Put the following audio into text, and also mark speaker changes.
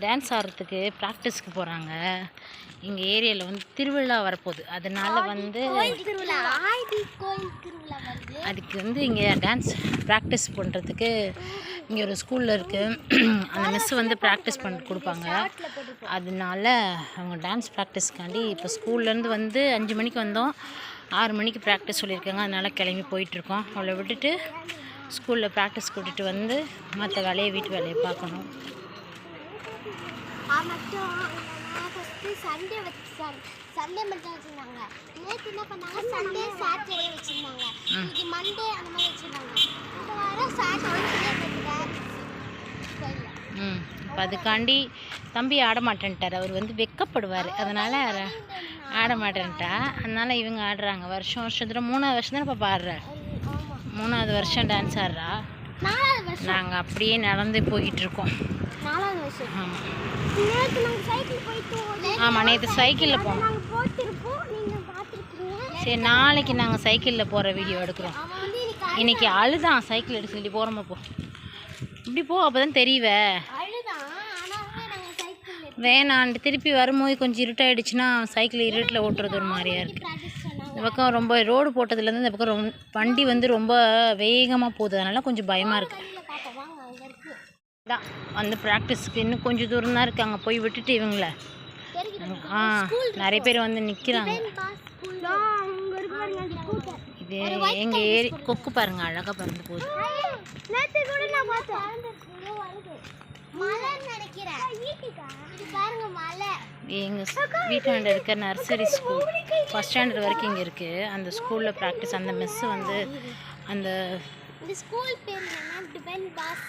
Speaker 1: Dance ஆடுறதுக்கு ப்ராக்டிஸ்க்கு போகிறாங்க. எங்கள் ஏரியாவில் வந்து திருவிழா வரப்போகுது. அதனால் வந்து அதுக்கு வந்து இங்கே டான்ஸ் ப்ராக்டிஸ் பண்ணுறதுக்கு இங்கே ஒரு ஸ்கூலில் இருக்குது. அந்த மிஸ் வந்து ப்ராக்டிஸ் பண்ணி கொடுப்பாங்க. அதனால அவங்க டான்ஸ் ப்ராக்டிஸ்க்காண்டி இப்போ ஸ்கூல்லேருந்து வந்து 5 மணிக்கு வந்தோம். 6 மணிக்கு ப்ராக்டிஸ் சொல்லியிருக்காங்க. அதனால் கிளம்பி போயிட்டுருக்கோம். அவளை விட்டுட்டு ஸ்கூலில் ப்ராக்டிஸ் கூட்டிகிட்டு வந்து மற்ற வேலையை வீட்டு வேலையை பார்க்கணும்.
Speaker 2: சண்டே மட்டும் வச்சுருந்தாங்க. நேற்று என்ன பண்ணாங்க, சண்டே சாட்டர்டே வச்சுருந்தாங்க. இன்னைக்கு மண்டே அந்த மாதிரி வச்சுருந்தாங்க. இந்த வாரம் சாட்டர்டே
Speaker 1: இப்போ அதுக்காண்டி தம்பி ஆட மாட்டேன்ட்டார். அவர் வந்து வெக்கப்படுவார். அதனால் ஆட மாட்டேன்ட்டா. அதனால் இவங்க ஆடுறாங்க. வருஷத்துக்கு 3வது வருஷம் தான் இப்போ ஆடுறா. 3வது வருஷம் டான்ஸ் ஆடுறா. நாங்கள் அப்படியே நடந்து போய்கிட்டுருக்கோம். ஆமாம், நேற்று சைக்கிளில் போனோம். சரி, நாளைக்கு நாங்கள் சைக்கிளில் போகிற வீடியோ எடுக்கிறோம். இன்றைக்கி அழுதான் சைக்கிள் எடுத்து சொல்லி போகிறோமா போ. இப்படி போ, அப்போ தான் தெரியவே. வேணான்ட்டு திருப்பி வரும்போது கொஞ்சம் இருட்டாயிடுச்சுன்னா சைக்கிள் இருட்டில் ஓட்டுறது ஒரு மாதிரியாக இருக்குது. இந்த பக்கம் ரொம்ப ரோடு போட்டதுலேருந்து இந்த பக்கம் வண்டி வந்து ரொம்ப வேகமாக போகுது. அதனால் கொஞ்சம் பயமாக இருக்குது. தான் வந்து ப்ராக்டிஸ்க்கு இன்னும் கொஞ்சம் தூரம் தான் இருக்குது. அங்கே போய் விட்டுட்டு இவங்கள நிறைய பேர் வந்து நிற்கிறாங்க. இது எங்கள் ஏரி கொக்கு பாருங்கள், அழகாக பறந்து போகுது. எங்கள் வீட்டாண்ட இருக்க நர்சரி ஸ்கூல் ஃபஸ்ட் ஸ்டாண்டர்ட் வரைக்கும் இங்கே இருக்குது. அந்த ஸ்கூலில் ப்ராக்டிஸ். அந்த மிஸ் வந்து அந்த
Speaker 2: ஸ்கூல் பேர் என்ன, டிபென் பாஸ்.